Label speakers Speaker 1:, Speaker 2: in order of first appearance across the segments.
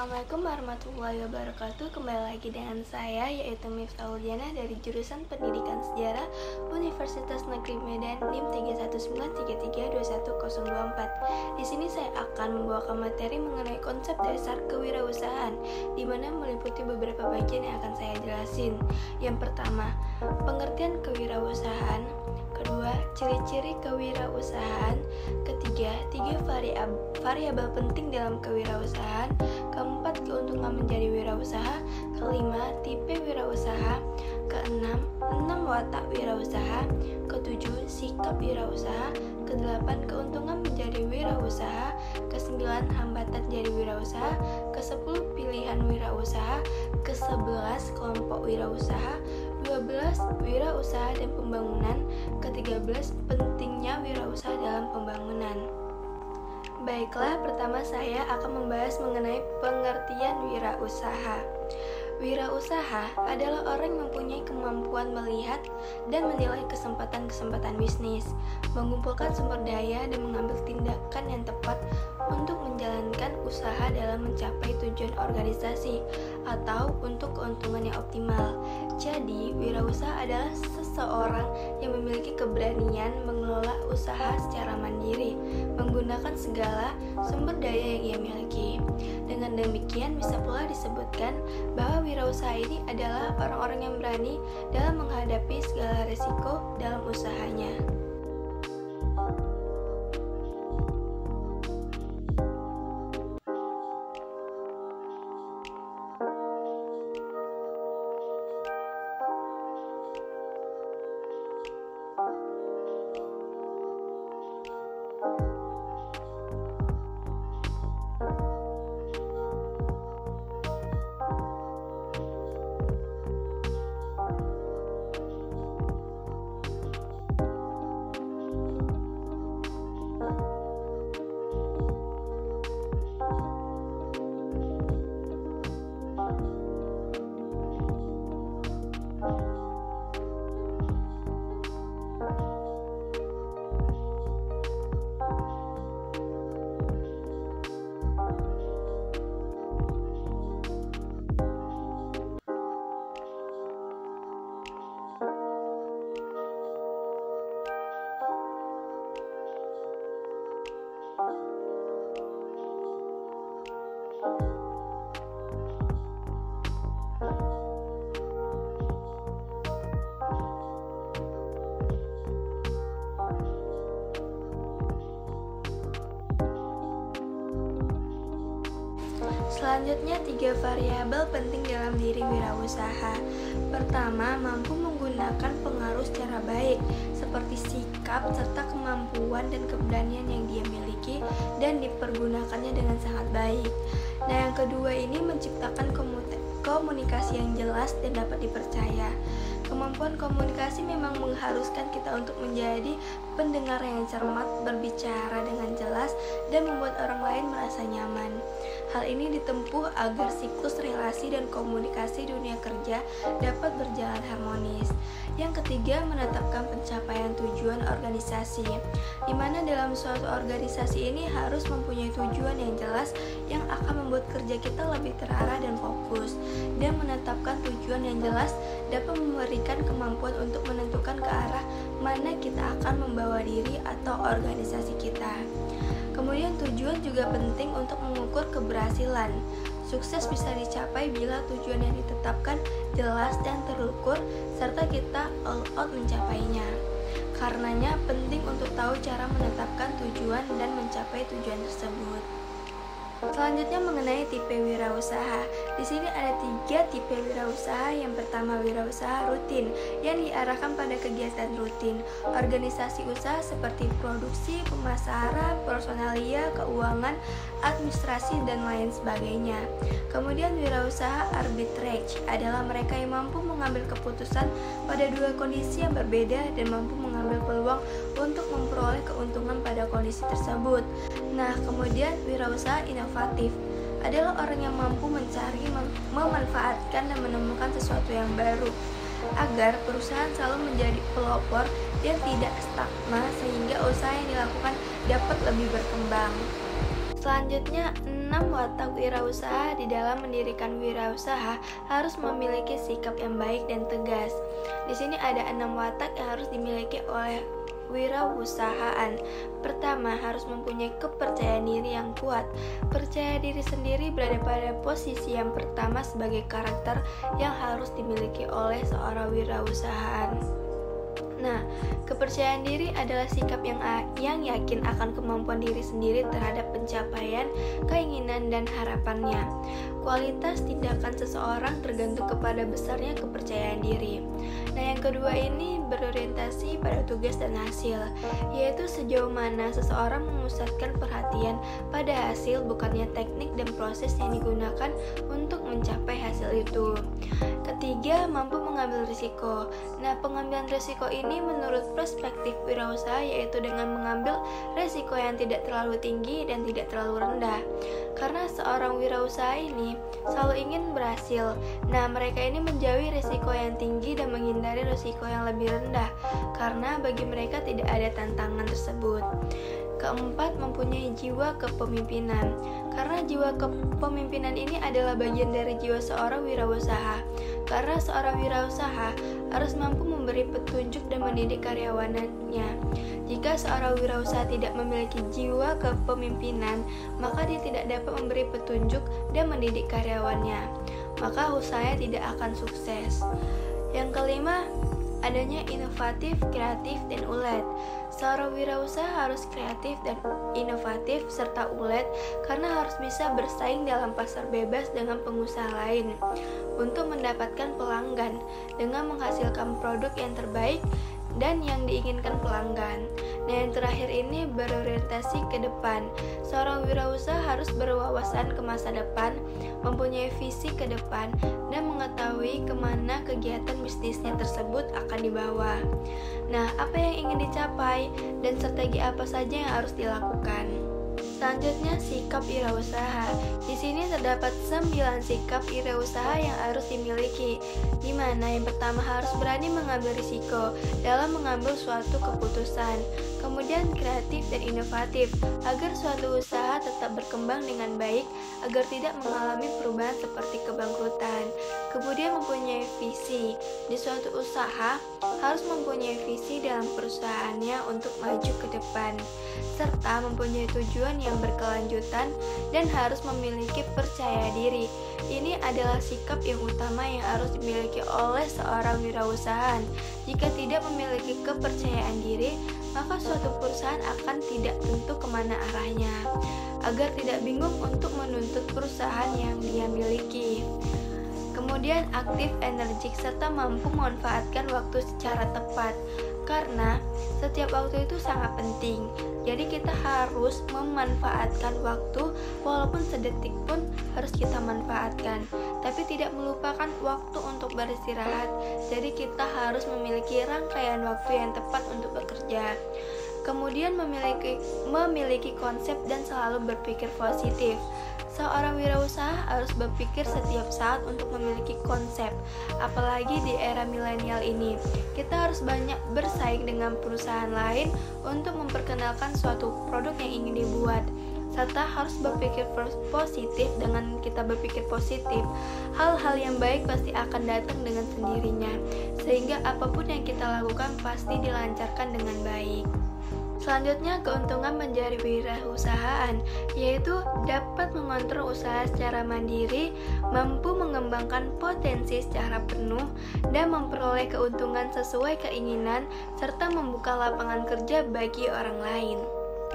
Speaker 1: Assalamualaikum warahmatullahi wabarakatuh. Kembali lagi dengan saya, yaitu Miftahul Jana dari jurusan Pendidikan Sejarah Universitas Negeri Medan, NIM 31933210024. Di sini saya akan membawakan materi mengenai konsep dasar kewirausahaan, di mana meliputi beberapa bagian yang akan saya jelasin. Yang pertama, pengertian kewirausahaan. Kedua, ciri-ciri kewirausahaan. Ketiga, tiga variabel penting dalam kewirausahaan. Keempat, keuntungan menjadi wirausaha. Kelima, tipe wirausaha. Keenam, watak wirausaha. Ketujuh, sikap wirausaha. Kedelapan, keuntungan menjadi wirausaha. Kesembilan, hambatan jadi wirausaha. Kesepuluh, pilihan wirausaha. Kesebelas, kelompok wirausaha. 12, wirausaha dan pembangunan. Ke-13, pentingnya wirausaha dalam pembangunan. Baiklah, pertama saya akan membahas mengenai pengertian wirausaha. Wirausaha adalah orang yang mempunyai kemampuan melihat dan menilai kesempatan-kesempatan bisnis, mengumpulkan sumber daya dan mengambil tindakan yang tepat untuk menjalankan usaha dalam mencapai tujuan organisasi atau untuk keuntungan yang optimal. Jadi, wirausaha adalah seseorang yang memiliki keberanian mengelola usaha secara mandiri, menggunakan segala sumber daya yang ia miliki. Dengan demikian, bisa pula disebutkan bahwa wirausaha ini adalah orang-orang yang berani dalam menghadapi segala risiko dalam usahanya. Selanjutnya, tiga variabel penting dalam diri wirausaha. Pertama, mampu menggunakan pengaruh secara baik, seperti sikap serta kemampuan dan keberanian yang dia miliki dan dipergunakannya dengan sangat baik. Nah, yang kedua ini menciptakan komunikasi yang jelas dan dapat dipercaya. Kemampuan komunikasi memang mengharuskan kita untuk menjadi pendengar yang cermat, berbicara dengan jelas, dan membuat orang lain merasa nyaman. Hal ini ditempuh agar siklus relasi dan komunikasi dunia kerja dapat berjalan harmonis. Yang ketiga, menetapkan pencapaian tujuan organisasi, di mana dalam suatu organisasi ini harus mempunyai tujuan yang jelas yang akan membuat kerja kita lebih terarah dan fokus. Dan menetapkan tujuan yang jelas dapat memberikan kemampuan untuk menentukan ke arah mana kita akan membawa diri atau organisasi kita. Kemudian tujuan juga penting untuk mengukur keberhasilan. Sukses bisa dicapai bila tujuan yang ditetapkan jelas dan terukur, serta kita all out mencapainya. Karenanya penting untuk tahu cara menetapkan tujuan dan mencapai tujuan tersebut. Selanjutnya mengenai tipe wirausaha. Di sini ada 3 tipe wirausaha. Yang pertama, wirausaha rutin yang diarahkan pada kegiatan rutin, organisasi usaha seperti produksi, pemasaran, personalia, keuangan, administrasi, dan lain sebagainya. Kemudian wirausaha arbitrage adalah mereka yang mampu mengambil keputusan pada dua kondisi yang berbeda dan mampu mengambil peluang untuk memperoleh keuntungan pada kondisi tersebut. Nah, kemudian wirausaha inovatif adalah orang yang mampu mencari, memanfaatkan, dan menemukan sesuatu yang baru agar perusahaan selalu menjadi pelopor dan tidak stagnan, sehingga usaha yang dilakukan dapat lebih berkembang. Selanjutnya, 6 watak wirausaha di dalam mendirikan wirausaha harus memiliki sikap yang baik dan tegas. Di sini ada 6 watak yang harus dimiliki oleh wirausahaan. Pertama, harus mempunyai kepercayaan diri yang kuat. Percaya diri sendiri berada pada posisi yang pertama sebagai karakter yang harus dimiliki oleh seorang wirausahaan. Nah, kepercayaan diri adalah sikap yang yakin akan kemampuan diri sendiri terhadap pencapaian, keinginan, dan harapannya. Kualitas tindakan seseorang tergantung kepada besarnya kepercayaan diri. Nah, yang kedua ini berorientasi pada tugas dan hasil, yaitu sejauh mana seseorang memusatkan perhatian pada hasil, bukannya teknik dan proses yang digunakan untuk mencapai hasil itu. Ketiga, mampu mengambil risiko. Nah, pengambilan risiko ini menurut perspektif wirausaha yaitu dengan mengambil risiko yang tidak terlalu tinggi dan tidak terlalu rendah. Karena seorang wirausaha ini selalu ingin berhasil. Nah, mereka ini menjauhi risiko yang tinggi dan menghindari risiko yang lebih rendah karena bagi mereka tidak ada tantangan tersebut. Keempat, mempunyai jiwa kepemimpinan. Karena jiwa kepemimpinan ini adalah bagian dari jiwa seorang wirausaha. Karena seorang wirausaha harus mampu memberi petunjuk dan mendidik karyawannya. Jika seorang wirausaha tidak memiliki jiwa kepemimpinan, maka dia tidak dapat memberi petunjuk dan mendidik karyawannya. Maka usahanya tidak akan sukses. Yang kelima, adanya inovatif, kreatif, dan ulet. Seorang wirausaha harus kreatif dan inovatif serta ulet karena harus bisa bersaing dalam pasar bebas dengan pengusaha lain untuk mendapatkan pelanggan dengan menghasilkan produk yang terbaik dan yang diinginkan pelanggan. Nah, yang terakhir ini berorientasi ke depan. Seorang wirausaha harus berwawasan ke masa depan, mempunyai visi ke depan, dan mengetahui kemana kegiatan bisnisnya tersebut akan dibawa. Nah, apa yang ingin dicapai dan strategi apa saja yang harus dilakukan. Selanjutnya, sikap wirausaha. Di sini terdapat 9 sikap wirausaha yang harus dimiliki, di mana yang pertama harus berani mengambil risiko dalam mengambil suatu keputusan. Kemudian kreatif dan inovatif agar suatu usaha tetap berkembang dengan baik agar tidak mengalami perubahan seperti kebangkrutan. Kemudian mempunyai visi. Di suatu usaha harus mempunyai visi dalam perusahaannya untuk maju ke depan, serta mempunyai tujuan yang berkelanjutan dan harus memiliki percaya diri. Ini adalah sikap yang utama yang harus dimiliki oleh seorang wirausahaan. Jika tidak memiliki kepercayaan diri, maka suatu perusahaan akan tidak tentu kemana arahnya, agar tidak bingung untuk menuntut perusahaan yang dia miliki. Kemudian aktif, energik, serta mampu memanfaatkan waktu secara tepat. Karena setiap waktu itu sangat penting. Jadi kita harus memanfaatkan waktu, walaupun sedetik pun harus kita manfaatkan. Tapi tidak melupakan waktu untuk beristirahat. Jadi kita harus memiliki rangkaian waktu yang tepat untuk bekerja. Kemudian memiliki konsep dan selalu berpikir positif. Seorang wirausaha harus berpikir setiap saat untuk memiliki konsep. Apalagi di era milenial ini, kita harus banyak bersaing dengan perusahaan lain untuk memperkenalkan suatu produk yang ingin dibuat. Serta harus berpikir positif. Dengan kita berpikir positif, hal-hal yang baik pasti akan datang dengan sendirinya, sehingga apapun yang kita lakukan pasti dilancarkan dengan baik. Selanjutnya, keuntungan menjadi wirausahaan, yaitu dapat mengontrol usaha secara mandiri, mampu mengembangkan potensi secara penuh, dan memperoleh keuntungan sesuai keinginan, serta membuka lapangan kerja bagi orang lain.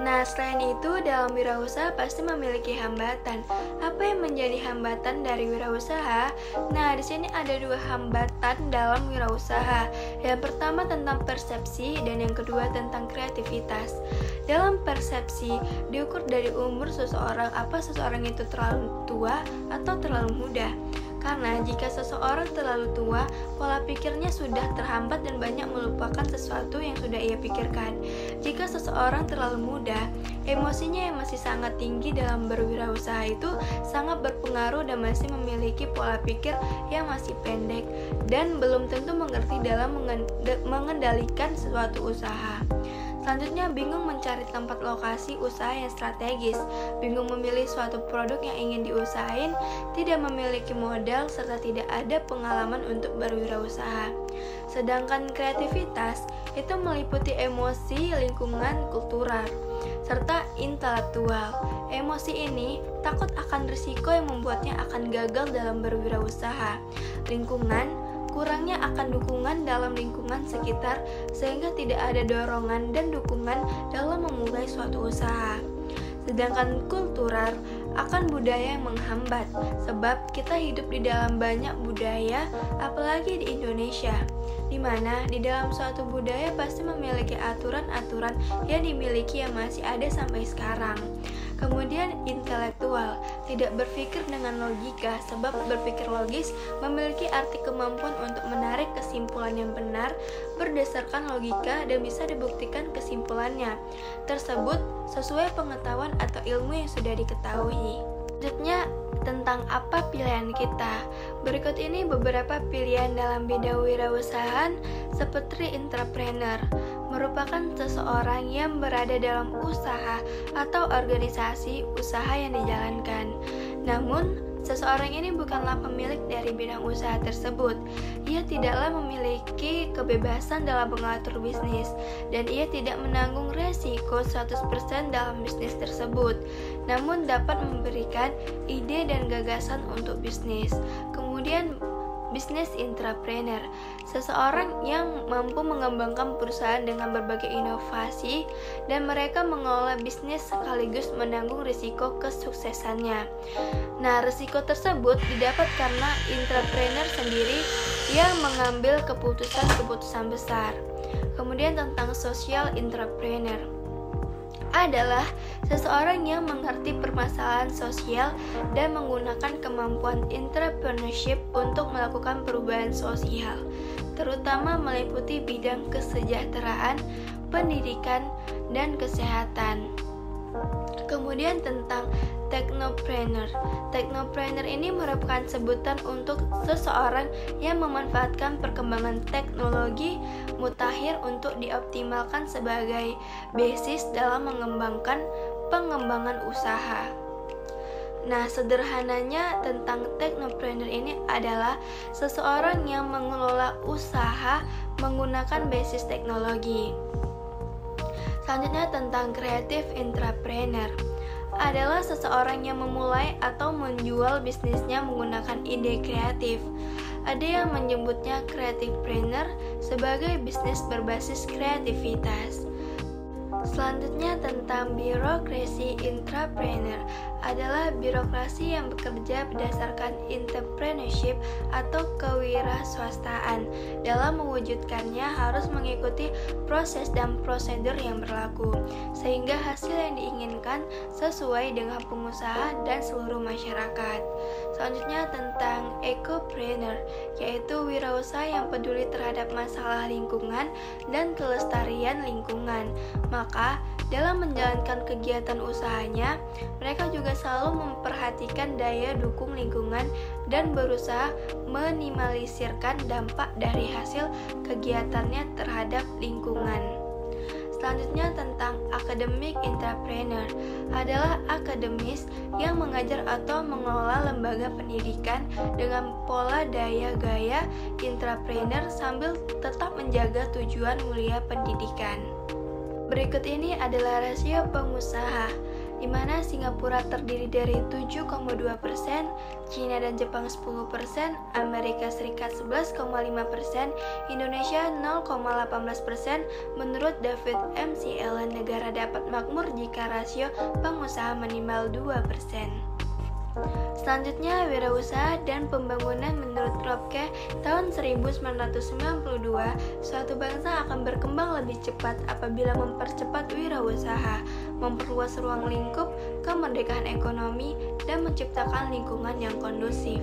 Speaker 1: Nah, selain itu, dalam wirausaha pasti memiliki hambatan. Apa yang menjadi hambatan dari wirausaha? Nah, di sini ada 2 hambatan dalam wirausaha. Yang pertama tentang persepsi dan yang kedua tentang kreativitas. Dalam persepsi, diukur dari umur seseorang, apa seseorang itu terlalu tua atau terlalu muda. Karena jika seseorang terlalu tua, pola pikirnya sudah terhambat dan banyak melupakan sesuatu yang sudah ia pikirkan. Jika seseorang terlalu muda, emosinya yang masih sangat tinggi dalam berwirausaha itu sangat berpengaruh dan masih memiliki pola pikir yang masih pendek dan belum tentu mengerti dalam mengendalikan suatu usaha. Selanjutnya, bingung mencari tempat lokasi usaha yang strategis, bingung memilih suatu produk yang ingin diusahain, tidak memiliki modal, serta tidak ada pengalaman untuk berwirausaha. Sedangkan kreativitas itu meliputi emosi, lingkungan, kultural, serta intelektual. Emosi ini takut akan risiko yang membuatnya akan gagal dalam berwirausaha. Lingkungan, kurangnya akan dukungan dalam lingkungan sekitar sehingga tidak ada dorongan dan dukungan dalam memulai suatu usaha. Sedangkan kultural akan budaya yang menghambat, sebab kita hidup di dalam banyak budaya, apalagi di Indonesia, di mana di dalam suatu budaya pasti memiliki aturan-aturan yang dimiliki yang masih ada sampai sekarang. Kemudian intelektual, tidak berpikir dengan logika, sebab berpikir logis memiliki arti kemampuan untuk menarik kesimpulan yang benar berdasarkan logika dan bisa dibuktikan kesimpulannya tersebut sesuai pengetahuan atau ilmu yang sudah diketahui. Selanjutnya, tentang apa pilihan kita. Berikut ini beberapa pilihan dalam bidang wirausahaan seperti entrepreneur, merupakan seseorang yang berada dalam usaha atau organisasi usaha yang dijalankan. Namun, seseorang ini bukanlah pemilik dari bidang usaha tersebut. Ia tidaklah memiliki kebebasan dalam mengatur bisnis, dan ia tidak menanggung resiko 100% dalam bisnis tersebut, namun dapat memberikan ide dan gagasan untuk bisnis. Kemudian, bisnis entrepreneur, seseorang yang mampu mengembangkan perusahaan dengan berbagai inovasi dan mereka mengelola bisnis sekaligus menanggung risiko kesuksesannya. Nah, risiko tersebut didapat karena entrepreneur sendiri yang mengambil keputusan-keputusan besar. Kemudian tentang social entrepreneur adalah seseorang yang mengerti permasalahan sosial dan menggunakan kemampuan entrepreneurship untuk melakukan perubahan sosial, terutama meliputi bidang kesejahteraan, pendidikan, dan kesehatan. Kemudian tentang technopreneur. Technopreneur ini merupakan sebutan untuk seseorang yang memanfaatkan perkembangan teknologi mutakhir untuk dioptimalkan sebagai basis dalam mengembangkan pengembangan usaha. Nah, sederhananya tentang technopreneur ini adalah seseorang yang mengelola usaha menggunakan basis teknologi. Selanjutnya tentang creative entrepreneur adalah seseorang yang memulai atau menjual bisnisnya menggunakan ide kreatif. Ada yang menyebutnya creativepreneur sebagai bisnis berbasis kreativitas. Selanjutnya tentang birokrasi entrepreneur adalah birokrasi yang bekerja berdasarkan entrepreneurship atau kewirausahaan. Dalam mewujudkannya harus mengikuti proses dan prosedur yang berlaku sehingga hasil yang diinginkan sesuai dengan pengusaha dan seluruh masyarakat. Selanjutnya tentang ecopreneur, yaitu wirausaha yang peduli terhadap masalah lingkungan dan kelestarian lingkungan. Maka, dalam menjalankan kegiatan usahanya, mereka juga selalu memperhatikan daya dukung lingkungan dan berusaha meminimalisirkan dampak dari hasil kegiatannya terhadap lingkungan. Selanjutnya tentang academic entrepreneur adalah akademis yang mengajar atau mengelola lembaga pendidikan dengan pola daya gaya entrepreneur sambil tetap menjaga tujuan mulia pendidikan. Berikut ini adalah rasio pengusaha, di mana Singapura terdiri dari 7,2%, China dan Jepang 10%, Amerika Serikat 11,5%, Indonesia 0,18%. Menurut David McClellan, negara dapat makmur jika rasio pengusaha minimal 2%. Selanjutnya, wirausaha dan pembangunan. Menurut Ropke, tahun 1992, suatu bangsa akan berkembang lebih cepat apabila mempercepat wirausaha, memperluas ruang lingkup kemerdekaan ekonomi, dan menciptakan lingkungan yang kondusif.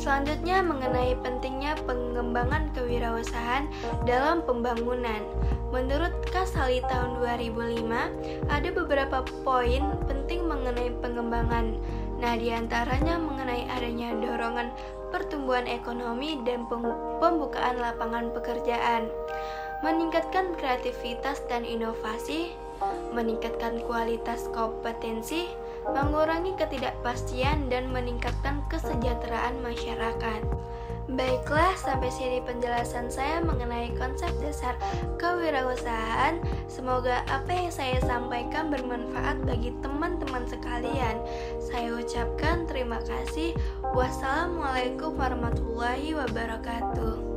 Speaker 1: Selanjutnya, mengenai pentingnya pengembangan kewirausahaan dalam pembangunan. Menurut Kasali tahun 2005, ada beberapa poin penting mengenai pengembangan. Nah, diantaranya mengenai adanya dorongan pertumbuhan ekonomi, dan pembukaan lapangan pekerjaan, meningkatkan kreativitas dan inovasi, meningkatkan kualitas kompetensi, mengurangi ketidakpastian, dan meningkatkan kesejahteraan masyarakat. Baiklah, sampai sini penjelasan saya mengenai konsep dasar kewirausahaan. Semoga apa yang saya sampaikan bermanfaat bagi teman-teman sekalian. Saya ucapkan terima kasih. Wassalamualaikum warahmatullahi wabarakatuh.